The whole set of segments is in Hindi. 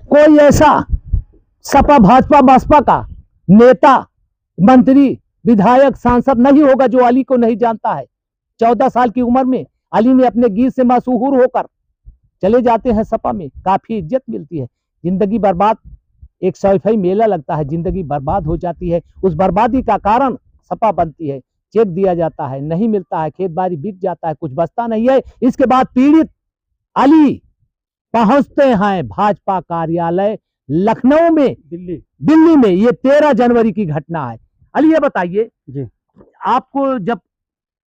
कोई ऐसा सपा भाजपा बसपा का नेता, मंत्री, विधायक, सांसद नहीं होगा जो अली को नहीं जानता है। 14 साल की उम्र में अली ने अपने गीत से मशहूर होकर चले जाते हैं सपा में, काफी इज्जत मिलती है। जिंदगी बर्बाद, एक सैफई मेला लगता है, जिंदगी बर्बाद हो जाती है। उस बर्बादी का कारण सपा बनती है। चेक दिया जाता है, नहीं मिलता है, खेत बाड़ी बिक जाता है, कुछ बचता नहीं है। इसके बाद पीड़ित अली पहुंचते हैं भाजपा कार्यालय लखनऊ में, दिल्ली में। ये 13 जनवरी की घटना है। अली ये बताइए जी, आपको जब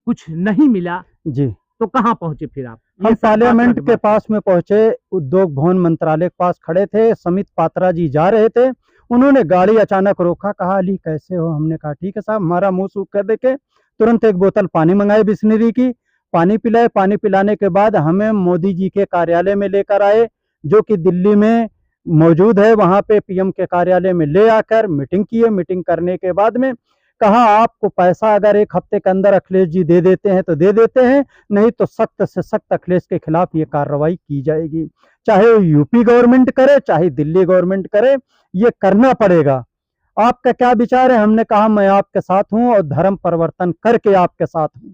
कुछ नहीं मिला जी, तो कहाँ पहुंचे फिर आप? हम पार्लियामेंट के पास में पहुंचे, उद्योग भवन मंत्रालय के पास खड़े थे। समित पात्रा जी जा रहे थे, उन्होंने गाड़ी अचानक रोका, कहा अली कैसे हो? हमने कहा ठीक है साहब। हमारा मुंह सूख कर देखे तुरंत एक बोतल पानी मंगाई बिस्लरी की, पानी पिलाए। पानी पिलाने के बाद हमें मोदी जी के कार्यालय में लेकर आए, जो कि दिल्ली में मौजूद है। वहां पे पीएम के कार्यालय में ले आकर मीटिंग किए। मीटिंग करने के बाद में कहा आपको पैसा अगर 1 हफ्ते के अंदर अखिलेश जी दे देते हैं तो दे देते हैं, नहीं तो सख्त से सख्त अखिलेश के खिलाफ ये कार्रवाई की जाएगी। चाहे वो यूपी गवर्नमेंट करे, चाहे दिल्ली गवर्नमेंट करे, ये करना पड़ेगा। आपका क्या विचार है? हमने कहा मैं आपके साथ हूं और धर्म परिवर्तन करके आपके साथ हूं।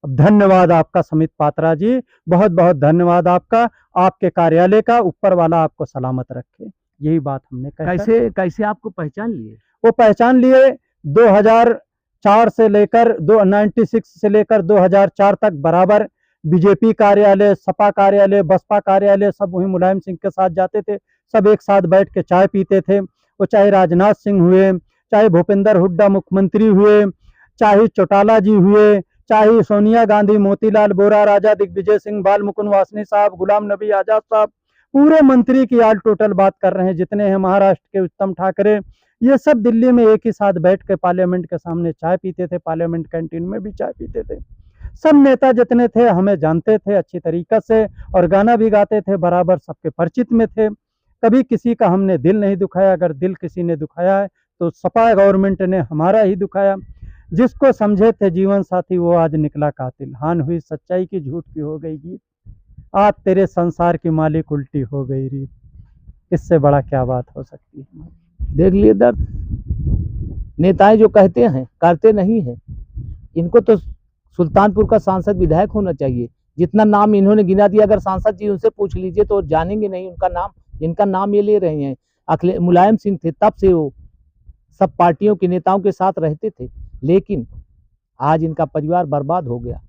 अब धन्यवाद आपका समित पात्रा जी, बहुत बहुत धन्यवाद आपका, आपके कार्यालय का, ऊपर वाला आपको सलामत रखे। यही बात हमने कही। कैसे आपको पहचान लिए? वो पहचान लिए 2004 से लेकर 96 से लेकर 2004 तक बराबर बीजेपी कार्यालय, सपा कार्यालय, बसपा कार्यालय सब वही मुलायम सिंह के साथ जाते थे। सब एक साथ बैठ के चाय पीते थे। वो चाहे राजनाथ सिंह हुए, चाहे भूपेंद्र हुड्डा मुख्यमंत्री हुए, चाहे चौटाला जी हुए, चाहे सोनिया गांधी, मोतीलाल वोरा, राजा दिग्विजय सिंह, बाल मुकुंद वासनी साहब, गुलाम नबी आजाद साहब, पूरे मंत्री की आल टोटल बात कर रहे हैं जितने हैं, महाराष्ट्र के उत्तम ठाकरे, ये सब दिल्ली में एक ही साथ बैठ के पार्लियामेंट के सामने चाय पीते थे। पार्लियामेंट कैंटीन में भी चाय पीते थे। सब नेता जितने थे हमें जानते थे अच्छी तरीके से, और गाना भी गाते थे, बराबर सबके परिचित में थे। कभी किसी का हमने दिल नहीं दुखाया। अगर दिल किसी ने दुखाया है तो सपा गवर्नमेंट ने हमारा ही दुखाया। जिसको समझे थे जीवन साथी वो आज निकला कातिल। हान हुई सच्चाई की, झूठ की हो गई गीत, आज तेरे संसार की मालिक उल्टी हो गई रीत। इससे बड़ा क्या बात हो सकती है? देख लिए दर्द। नेताएं जो कहते हैं करते नहीं हैं। इनको तो सुल्तानपुर का सांसद विधायक होना चाहिए। जितना नाम इन्होंने गिना दिया, अगर सांसद जी उनसे पूछ लीजिए तो जानेंगे नहीं उनका नाम। इनका नाम ये ले रहे हैं। मुलायम सिंह थे, तब से वो सब पार्टियों के नेताओं के साथ रहते थे, लेकिन आज इनका परिवार बर्बाद हो गया।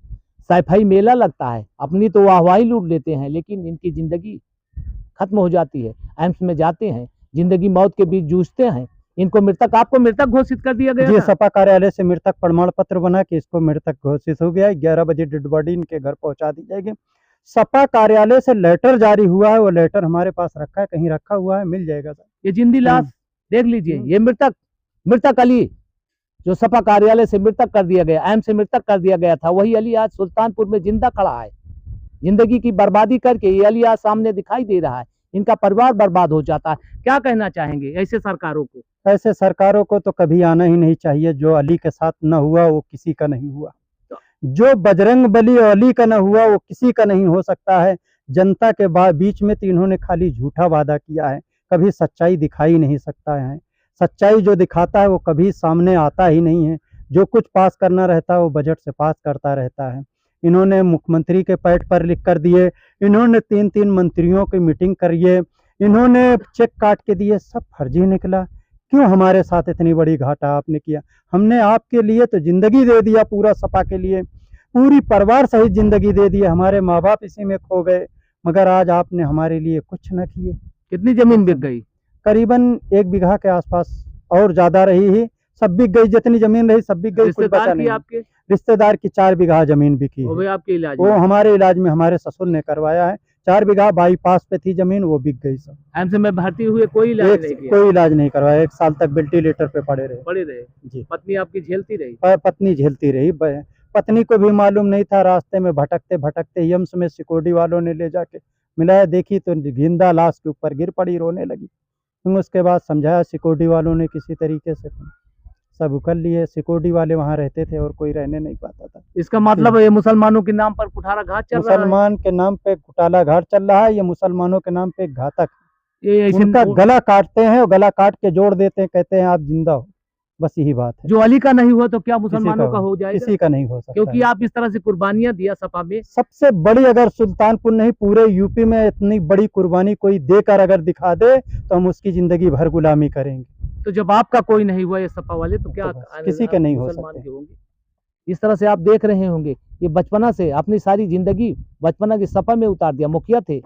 सैफई मेला लगता है, अपनी तो वाहवाही लूट लेते हैं, लेकिन इनकी जिंदगी खत्म हो जाती है। एम्स में जाते हैं, जिंदगी मौत के बीच जूझते हैं। इनको मृतक, आपको मृतक घोषित कर दिया गया जी, सपा कार्यालय से मृतक प्रमाण पत्र बना कि इसको मृतक घोषित हो गया। 11 बजे डेड बॉडी इनके घर पहुंचा दी जाएगी। सपा कार्यालय से लेटर जारी हुआ है, वो लेटर हमारे पास रखा है, कहीं रखा हुआ है, मिल जाएगा सर। ये जिंदी लाश देख लीजिए। ये मृतक अली जो सपा कार्यालय से मृतक कर दिया गया, एम्स से मृतक कर दिया गया था, वही अली आज सुल्तानपुर में जिंदा खड़ा है। जिंदगी की बर्बादी करके ये अली आज सामने दिखाई दे रहा है। इनका परिवार बर्बाद हो जाता है। क्या कहना चाहेंगे ऐसे सरकारों को? ऐसे सरकारों को तो कभी आना ही नहीं चाहिए। जो अली के साथ न हुआ वो किसी का नहीं हुआ। जो बजरंग बली और अली का न हुआ वो किसी का नहीं हो सकता है। जनता के बीच में तो इन्होंने खाली झूठा वादा किया है, कभी सच्चाई दिखाई नहीं सकता है। सच्चाई जो दिखाता है वो कभी सामने आता ही नहीं है। जो कुछ पास करना रहता है वो बजट से पास करता रहता है। इन्होंने मुख्यमंत्री के पैड पर लिख कर दिए, इन्होंने 3-3 मंत्रियों की मीटिंग करिए, इन्होंने चेक काट के दिए, सब फर्जी निकला। क्यों हमारे साथ इतनी बड़ी घाटा आपने किया? हमने आपके लिए तो जिंदगी दे दिया, पूरा सपा के लिए पूरी परिवार सहित जिंदगी दे दी। हमारे माँ बाप इसी में खो गए, मगर आज आपने हमारे लिए कुछ न किए। कितनी जमीन बिक गई? करीबन 1 बीघा के आसपास, और ज्यादा रही ही, सब बिक गई। जितनी जमीन रही सब बिक गई। कुछ बचा नहीं। आपके रिश्तेदार की 4 बीघा जमीन बिकी है। आपके इलाज वो हमारे इलाज में हमारे ससुर ने करवाया है। 4 बीघा बाईपास पे थी जमीन, वो बिक गई सब। एम्स में भर्ती हुए, कोई इलाज नहीं किया? कोई इलाज नहीं करवाया। 1 साल तक वेंटिलेटर पे पड़े रहे जी। पत्नी आपकी झेलती रही? पत्नी झेलती रही। पत्नी को भी मालूम नहीं था। रास्ते में भटकते भटकते यम्स में सिक्योरिटी वालों ने ले जाके मिलाया, देखी तो जिंदा लाश के ऊपर गिर पड़ी, रोने लगी। उसके बाद समझाया सिक्योरिटी वालों ने, किसी तरीके से सब उकल लिए। सिक्योरिटी वाले वहाँ रहते थे और कोई रहने नहीं पाता था। इसका मतलब ये मुसलमानों के नाम पर कुठारा घाट चल रहा है? मुसलमान के नाम पे कुटाला घाट चल रहा है। ये मुसलमानों के नाम पे घातक ये ऐसे उनका गला काटते हैं और गला काट के जोड़ देते हैं, कहते हैं आप जिंदा हो। बस यही बात है। जो अली का नहीं हुआ तो क्या किसी मुसलमानों का हो जाएगा? किसी का नहीं हो सकता क्योंकि है। आप इस तरह से कुर्बानियां दिया सपा में। सबसे बड़ी, अगर सुल्तानपुर नहीं पूरे यूपी में इतनी बड़ी कुर्बानी कोई देकर अगर दिखा दे तो हम उसकी जिंदगी भर गुलामी करेंगे। तो जब आपका कोई नहीं हुआ ये सपा वाले, तो क्या तो किसी के नहीं हो मुसलमान सकते। के होंगे? इस तरह से आप देख रहे होंगे, ये बचपना से अपनी सारी जिंदगी बचपना की सपा में उतार दिया। मुखिया थे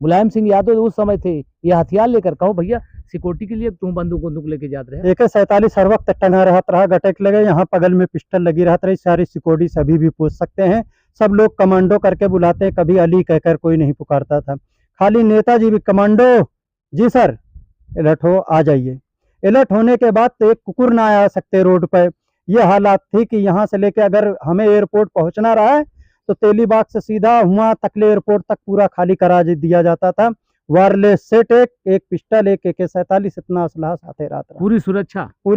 मुलायम सिंह यादव, उस समय थे ये हथियार लेकर, कहो भैया सिक्योरिटी के लिए तुम बंदूक लेके जाते रहे। AK-47 हर वक्त टंगा रहता रहा, गटक लगे, यहाँ बगल में पिस्टल लगी रहती रही। सारी सिक्योरिटी सभी भी पूछ सकते हैं। सब लोग कमांडो करके बुलाते हैं, कभी अली कहकर कोई नहीं पुकारता था। खाली नेताजी भी कमांडो, जी सर अलर्ट हो, आ जाइए। अलर्ट होने के बाद तो एक कुकुर ना आ सकते रोड पर। ये हालात थी कि यहाँ से लेके अगर हमें एयरपोर्ट पहुंचना रहा है तो तेलीबाग से सीधा वहाँ तकले एयरपोर्ट तक पूरा खाली करा दिया जाता था। वायरलेस सेट, एक पिस्टल, एक AK-47, इतना असलहा साथे रहता, पूरी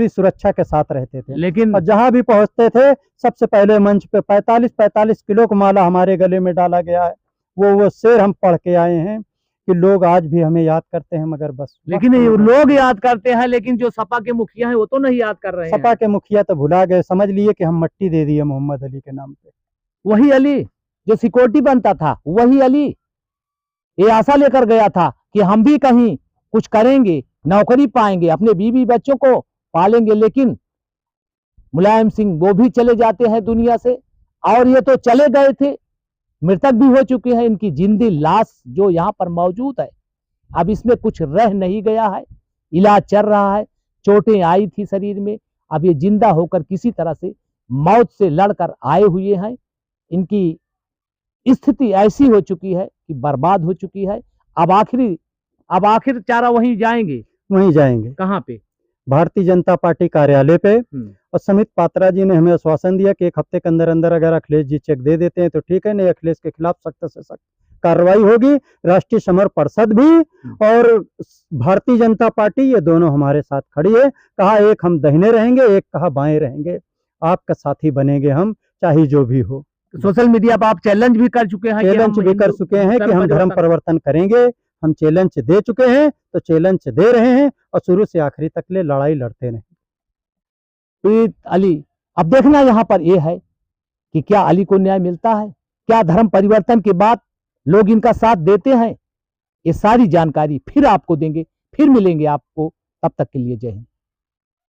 सुरक्षा के साथ रहते थे। लेकिन और जहाँ भी पहुंचते थे सबसे पहले मंच पे 45 किलो का माला हमारे गले में डाला गया है। वो शेर हम पढ़ के आए हैं कि लोग आज भी हमें याद करते हैं, मगर बस। लेकिन ये लोग याद करते हैं, लेकिन जो सपा के मुखिया हैं वो तो नहीं याद कर रहे हैं। सपा के मुखिया तो भुला गए, समझ लिए कि हम मट्टी दे दिए मोहम्मद अली के नाम पे। वही अली जो सिक्योरिटी बनता था, वही अली ये आशा लेकर गया था कि हम भी कहीं कुछ करेंगे, नौकरी पाएंगे, अपने बीवी बच्चों को पालेंगे। लेकिन मुलायम सिंह वो भी चले जाते हैं दुनिया से, और ये तो चले गए थे, मृतक भी हो चुके हैं। इनकी जिंदी लाश जो यहाँ पर मौजूद है, अब इसमें कुछ रह नहीं गया है। इलाज चल रहा है, चोटें आई थी शरीर में, अब ये जिंदा होकर किसी तरह से मौत से लड़कर आए हुए हैं। इनकी स्थिति ऐसी हो चुकी है कि बर्बाद हो चुकी है। अब आखिर चारा वहीं जाएंगे। कहाँ पे? भारतीय जनता पार्टी कार्यालय पे। और समित पात्रा जी ने हमें आश्वासन दिया कि 1 हफ्ते के अंदर अंदर अगर अखिलेश जी चेक दे देते हैं तो ठीक है, नहीं अखिलेश के खिलाफ सख्त से सख्त कार्रवाई होगी। राष्ट्रीय समर परिषद भी और भारतीय जनता पार्टी, ये दोनों हमारे साथ खड़ी है। कहा एक हम दाहिने रहेंगे, एक कहा बाएं रहेंगे, आपका साथी बनेंगे हम, चाहे जो भी हो। सोशल मीडिया पर आप चैलेंज भी कर चुके हैं कि हम धर्म परिवर्तन करेंगे। हम चैलेंज दे चुके हैं, तो चैलेंज दे रहे हैं और शुरू से आखिरी तक ले लड़ाई लड़ते रहे। तो अली, अब देखना यहाँ पर यह है कि क्या अली को न्याय मिलता है, क्या धर्म परिवर्तन के बाद लोग इनका साथ देते हैं। ये सारी जानकारी फिर आपको देंगे, फिर मिलेंगे आपको। तब तक के लिए जय हिंद।